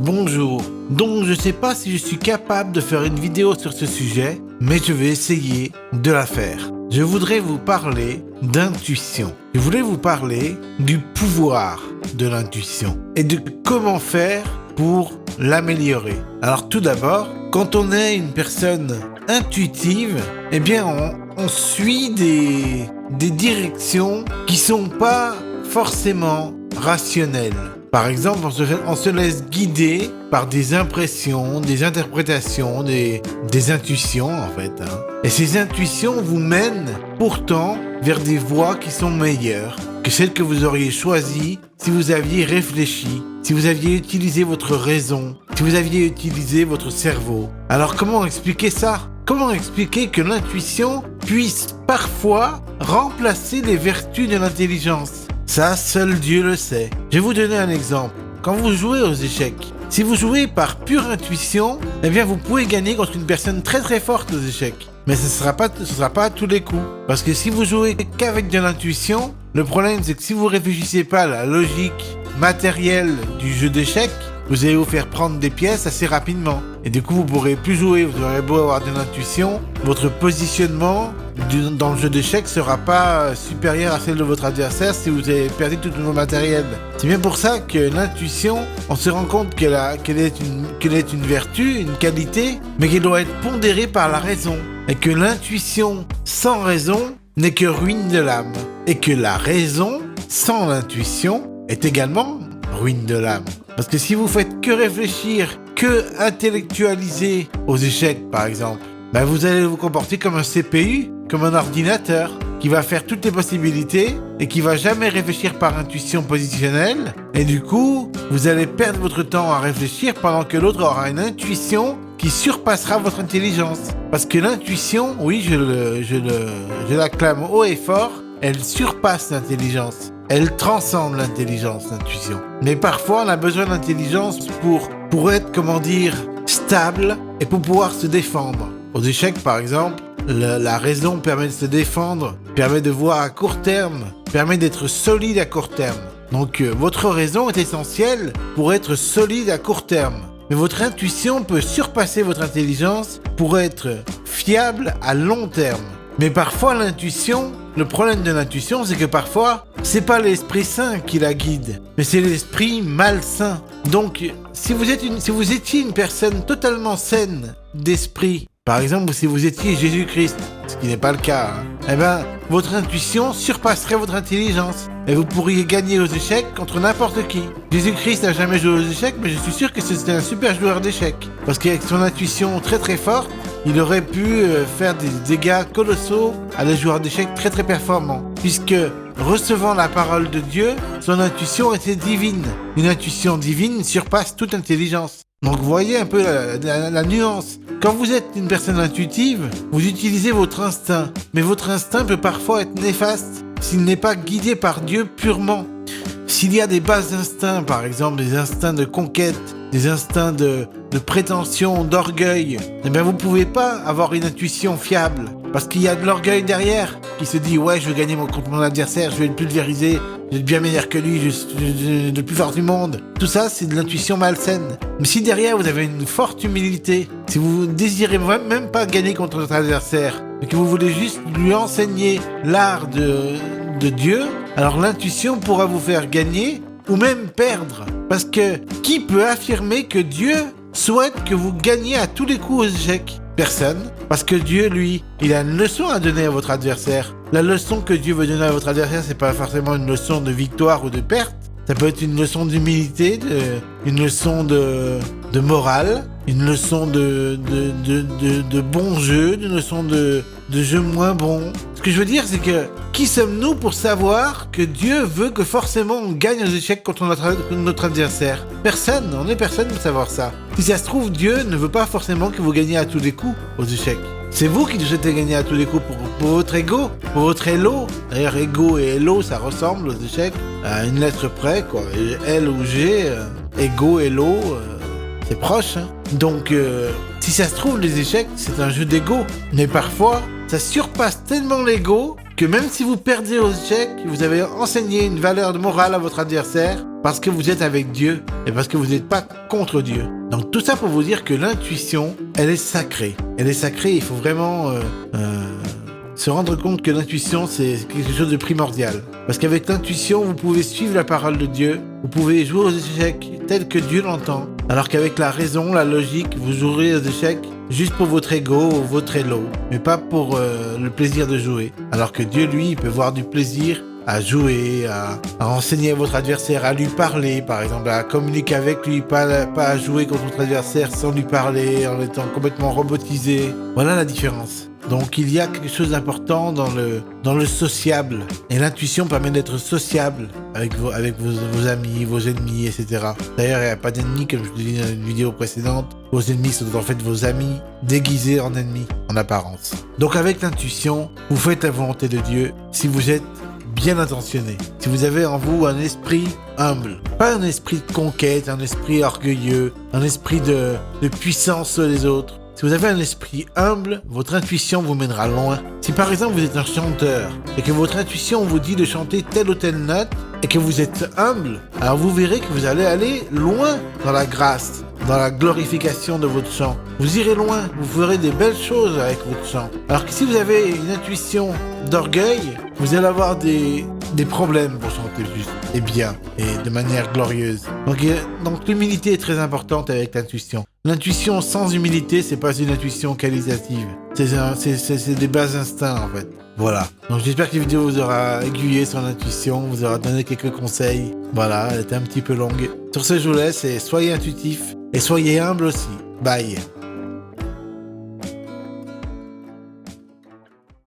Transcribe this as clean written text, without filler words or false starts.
Bonjour. Donc je sais pas si je suis capable de faire une vidéo sur ce sujet, mais je vais essayer de la faire. Je voudrais vous parler d'intuition. Je voulais vous parler du pouvoir de l'intuition et de comment faire pour l'améliorer. Alors tout d'abord, quand on est une personne intuitive, eh bien on suit des directions qui sont pas forcément rationnelles. Par exemple, on se laisse guider par des impressions, des interprétations, des intuitions en fait. Et ces intuitions vous mènent pourtant vers des voies qui sont meilleures que celles que vous auriez choisies si vous aviez réfléchi, si vous aviez utilisé votre raison, si vous aviez utilisé votre cerveau. Alors comment expliquer ça ? Comment expliquer que l'intuition puisse parfois remplacer les vertus de l'intelligence ? Ça, seul Dieu le sait. Je vais vous donner un exemple. Quand vous jouez aux échecs, si vous jouez par pure intuition, eh bien vous pouvez gagner contre une personne très très forte aux échecs. Mais ce sera pas à tous les coups. Parce que si vous jouez qu'avec de l'intuition, le problème c'est que si vous réfléchissez pas à la logique matérielle du jeu d'échecs, vous allez vous faire prendre des pièces assez rapidement. Et du coup, vous pourrez plus jouer, vous aurez beau avoir de l'intuition, votre positionnement dans le jeu d'échecs sera pas supérieur à celle de votre adversaire si vous avez perdu tout le matériel. C'est bien pour ça que l'intuition, on se rend compte qu'elle est une vertu, une qualité, mais qu'elle doit être pondérée par la raison. Et que l'intuition sans raison n'est que ruine de l'âme. Et que la raison sans l'intuition est également ruine de l'âme. Parce que si vous faites que réfléchir, que intellectualiser aux échecs par exemple, vous allez vous comporter comme un CPU, comme un ordinateur qui va faire toutes les possibilités et qui va jamais réfléchir par intuition positionnelle. Et du coup, vous allez perdre votre temps à réfléchir pendant que l'autre aura une intuition qui surpassera votre intelligence. Parce que l'intuition, oui, je l'acclame haut et fort, elle surpasse l'intelligence. Elle transcende l'intelligence, l'intuition. Mais parfois, on a besoin d'intelligence pour être, stable et pour pouvoir se défendre. Aux échecs, par exemple, la raison permet de se défendre, permet de voir à court terme, permet d'être solide à court terme. Donc, votre raison est essentielle pour être solide à court terme. Mais votre intuition peut surpasser votre intelligence pour être fiable à long terme. Mais parfois, le problème de l'intuition, c'est que parfois, c'est pas l'Esprit Saint qui la guide, mais c'est l'esprit malsain. Donc, si vous étiez une personne totalement saine d'esprit, par exemple, si vous étiez Jésus-Christ, ce qui n'est pas le cas, votre intuition surpasserait votre intelligence. Et vous pourriez gagner aux échecs contre n'importe qui. Jésus-Christ n'a jamais joué aux échecs, mais je suis sûr que c'était un super joueur d'échecs. Parce qu'avec son intuition très très forte, il aurait pu faire des dégâts colossaux à des joueurs d'échecs très très performants. Puisque, recevant la parole de Dieu, son intuition était divine. Une intuition divine surpasse toute intelligence. Donc vous voyez un peu la nuance. Quand vous êtes une personne intuitive, vous utilisez votre instinct. Mais votre instinct peut parfois être néfaste s'il n'est pas guidé par Dieu purement. S'il y a des bas instincts, par exemple des instincts de conquête, des instincts de prétention, d'orgueil, vous pouvez pas avoir une intuition fiable. Parce qu'il y a de l'orgueil derrière qui se dit « Ouais, je veux gagner contre mon adversaire, je vais le pulvériser, je vais être bien meilleur que lui, je suis le plus fort du monde. » Tout ça, c'est de l'intuition malsaine. Mais si derrière, vous avez une forte humilité, si vous désirez même pas gagner contre votre adversaire, mais que vous voulez juste lui enseigner l'art de Dieu, alors l'intuition pourra vous faire gagner ou même perdre. Parce que qui peut affirmer que Dieu souhaite que vous gagniez à tous les coups aux échecs ? Personne. Parce que Dieu, lui, il a une leçon à donner à votre adversaire. La leçon que Dieu veut donner à votre adversaire, c'est pas forcément une leçon de victoire ou de perte. Ça peut être une leçon d'humilité, une leçon de morale, une leçon de bon jeu, une leçon de jeu moins bon. Ce que je veux dire, c'est que qui sommes-nous pour savoir que Dieu veut que forcément on gagne aux échecs contre notre adversaire ? Personne, on n'est personne pour savoir ça. Si ça se trouve, Dieu ne veut pas forcément que vous gagnez à tous les coups aux échecs. C'est vous qui souhaitez gagner à tous les coups pour votre ego, pour votre elo. D'ailleurs, ego et elo, ça ressemble aux échecs à une lettre près, quoi. L ou G, ego, elo, c'est proche. Donc, si ça se trouve, les échecs, c'est un jeu d'ego. Mais parfois, ça surpasse tellement l'ego que même si vous perdez aux échecs, vous avez enseigné une valeur morale à votre adversaire, parce que vous êtes avec Dieu et parce que vous n'êtes pas contre Dieu. Donc tout ça pour vous dire que l'intuition, elle est sacrée. Elle est sacrée, il faut vraiment se rendre compte que l'intuition, c'est quelque chose de primordial. Parce qu'avec l'intuition, vous pouvez suivre la parole de Dieu, vous pouvez jouer aux échecs tels que Dieu l'entend, alors qu'avec la raison, la logique, vous jouerez aux échecs juste pour votre ego ou votre elo, mais pas pour le plaisir de jouer. Alors que Dieu, lui, il peut voir du plaisir à jouer, à enseigner à votre adversaire, à lui parler, par exemple, à communiquer avec lui, pas à jouer contre votre adversaire sans lui parler, en étant complètement robotisé. Voilà la différence. Donc il y a quelque chose d'important dans le sociable. Et l'intuition permet d'être sociable avec vos amis, vos ennemis, etc. D'ailleurs, il n'y a pas d'ennemis, comme je vous l'ai dit dans une vidéo précédente. Vos ennemis sont en fait vos amis déguisés en ennemis, en apparence. Donc avec l'intuition, vous faites la volonté de Dieu si vous êtes bien intentionné. Si vous avez en vous un esprit humble, pas un esprit de conquête, un esprit orgueilleux, un esprit de puissance sur les autres. Si vous avez un esprit humble, votre intuition vous mènera loin. Si par exemple vous êtes un chanteur et que votre intuition vous dit de chanter telle ou telle note et que vous êtes humble, alors vous verrez que vous allez aller loin dans la grâce, dans la glorification de votre chant. Vous irez loin, vous ferez des belles choses avec votre chant. Alors que si vous avez une intuition d'orgueil, vous allez avoir des problèmes pour chanter juste et bien et de manière glorieuse. Donc l'humilité est très importante avec l'intuition. L'intuition sans humilité, c'est pas une intuition qualitative. C'est des bas instincts en fait. Voilà. Donc j'espère que la vidéo vous aura aiguillé sur l'intuition, vous aura donné quelques conseils. Voilà, elle était un petit peu longue. Sur ce, je vous laisse et soyez intuitifs et soyez humbles aussi. Bye.